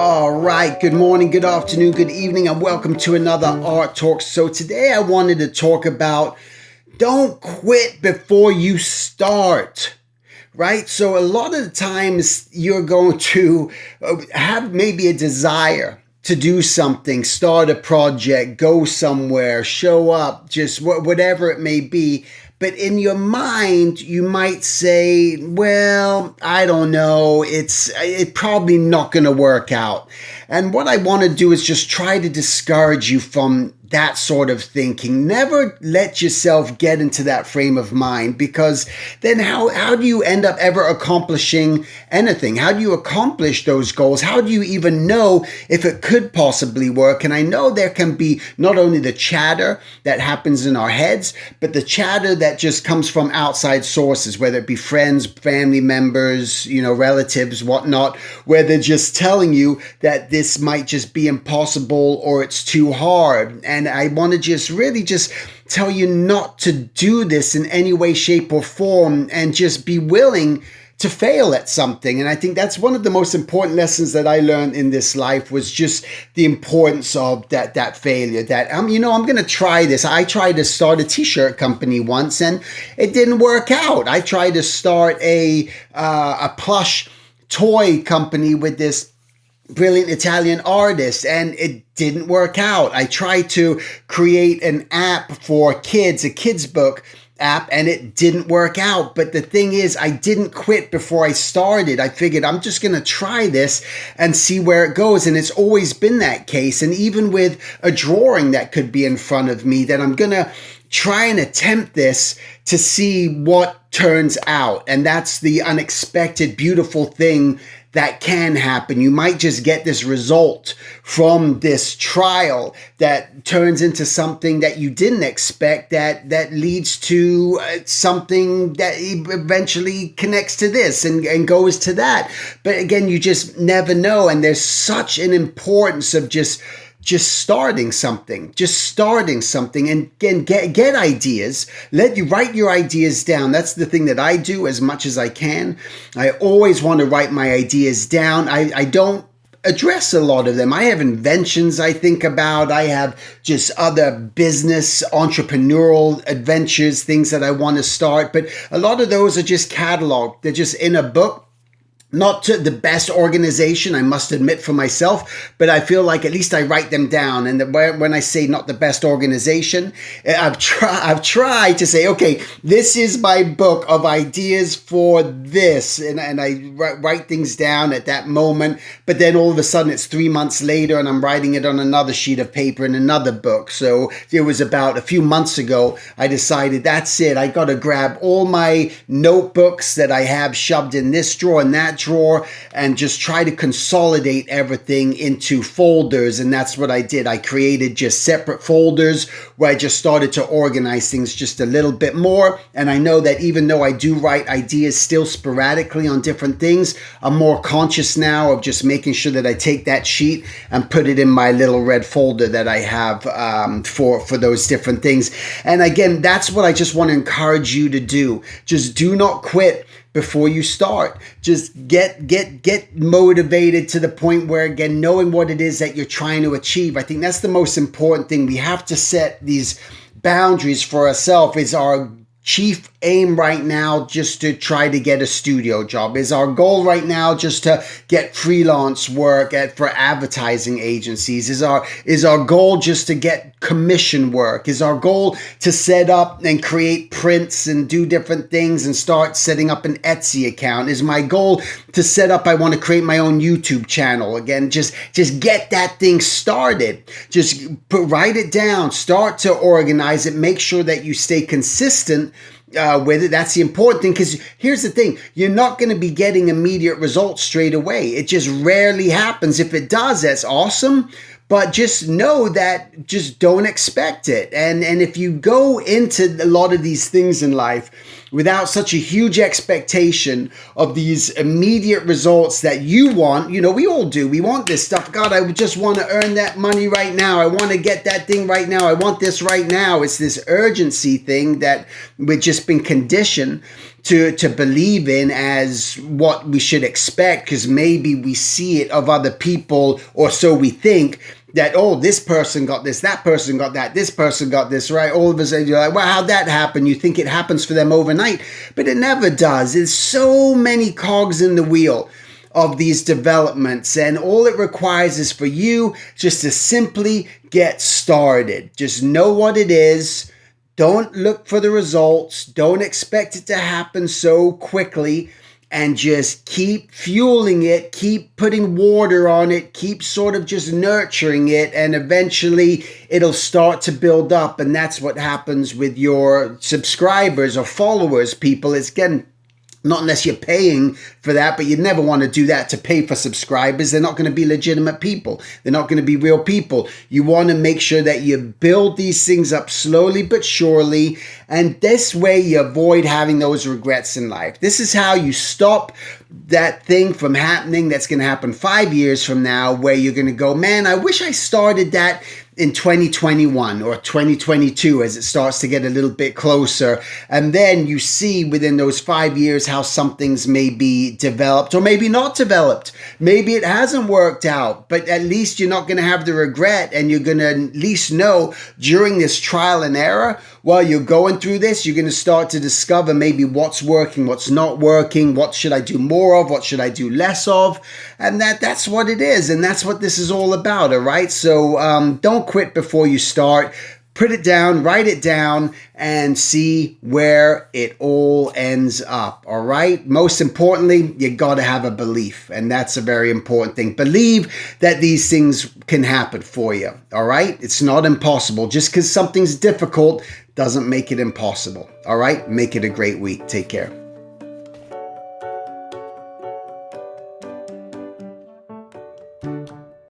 All right, good morning, good afternoon, good evening, and welcome to another Art Talk. So today I wanted to talk about don't quit before you start, right? So a lot of the times you're going to have maybe a desire to do something, start a project, go somewhere, show up, just whatever it may be. But in your mind, you might say, well, I don't know, it's probably not going to work out. And what I want to do is just try to discourage you from that sort of thinking. Never let yourself get into that frame of mind, because then how do you end up ever accomplishing anything? How do you accomplish those goals? How do you even know if it could possibly work? And I know there can be not only the chatter that happens in our heads, but the chatter that just comes from outside sources, whether it be friends, family members, relatives, whatnot, where they're just telling you that this might just be impossible or it's too hard. And I want to just really just tell you not to do this in any way, shape, or form, and just be willing to fail at something. And I think that's one of the most important lessons that I learned in this life, was just the importance of that failure. That I'm going to try this. I tried to start a t-shirt company once and it didn't work out. I tried to start a plush toy company with this brilliant Italian artist, and it didn't work out. I tried to create an app for kids, a kids book app, and it didn't work out. But the thing is, I didn't quit before I started. I figured I'm just going to try this and see where it goes. And it's always been that case. And even with a drawing that could be in front of me, that I'm going to try and attempt this to see what turns out. And that's the unexpected, beautiful thing that can happen. You might just get this result from this trial that turns into something that you didn't expect, that leads to something that eventually connects to this and goes to that. But again, you just never know. And there's such an importance of just starting something, and again, get ideas. Let you write your ideas down. That's the thing that I do as much as I can. I always want to write my ideas down. I don't address a lot of them. I have inventions I think about. I have just other business, entrepreneurial adventures, things that I want to start. But a lot of those are just cataloged. They're just in a book. Not to the best organization, I must admit, for myself, but I feel like at least I write them down. And when I say not the best organization, I've tried to say, okay, this is my book of ideas for this. And I write things down at that moment, but then all of a sudden it's 3 months later and I'm writing it on another sheet of paper in another book. So it was about a few months ago, I decided that's it. I got to grab all my notebooks that I have shoved in this drawer and that drawer and just try to consolidate everything into folders. And that's what I did. I created just separate folders where I just started to organize things just a little bit more. And I know that even though I do write ideas still sporadically on different things, I'm more conscious now of just making sure that I take that sheet and put it in my little red folder that I have for those different things. And again, that's what I just want to encourage you to do. Just do not quit before you start. Just get motivated to the point where, again, knowing what it is that you're trying to achieve. I think that's the most important thing. We have to set these boundaries for ourselves. Is our chief aim right now just to try to get a studio job? Is our goal right now just to get freelance work for advertising agencies? Is our goal just to get commission work? Is our goal to set up and create prints and do different things and start setting up an Etsy account? Is my goal to set up, I want to create my own YouTube channel? Again, just get that thing started. Just write it down, start to organize it, make sure that you stay consistent with it. That's the important thing, because here's the thing, you're not going to be getting immediate results straight away. It just rarely happens. If it does, that's awesome, but just know that, just don't expect it. And if you go into a lot of these things in life without such a huge expectation of these immediate results that you want. You know, we all do. We want this stuff. God, I just want to earn that money right now. I want to get that thing right now. I want this right now. It's this urgency thing that we've just been conditioned to believe in as what we should expect, because maybe we see it of other people, or so we think, that, oh, this person got this, that person got that, this person got this, right? All of a sudden you're like, well, how'd that happen? You think it happens for them overnight, but it never does. There's so many cogs in the wheel of these developments, and all it requires is for you just to simply get started. Just know what it is. Don't look for the results. Don't expect it to happen so quickly, and just keep fueling it, keep putting water on it, keep sort of just nurturing it, and eventually it'll start to build up. And that's what happens with your subscribers or followers, people. It's getting, not unless you're paying for that, but you'd never want to do that to pay for subscribers. They're not going to be legitimate people. They're not going to be real people. You want to make sure that you build these things up slowly but surely, and this way you avoid having those regrets in life. This is how you stop that thing from happening that's going to happen 5 years from now, where you're going to go, man, I wish I started that in 2021 or 2022 as it starts to get a little bit closer. And then you see within those 5 years how some things may be developed or maybe not developed. Maybe it hasn't worked out, but at least you're not going to have the regret, and you're going to at least know during this trial and error, while you're going through this, you're going to start to discover maybe what's working, what's not working, what should I do more of, what should I do less of, and that's what it is, and that's what this is all about, all right? So don't quit before you start. Put it down, write it down, and see where it all ends up, all right? Most importantly, you got to have a belief, and that's a very important thing. Believe that these things can happen for you, all right? It's not impossible. Just because something's difficult doesn't make it impossible, all right? Make it a great week. Take care.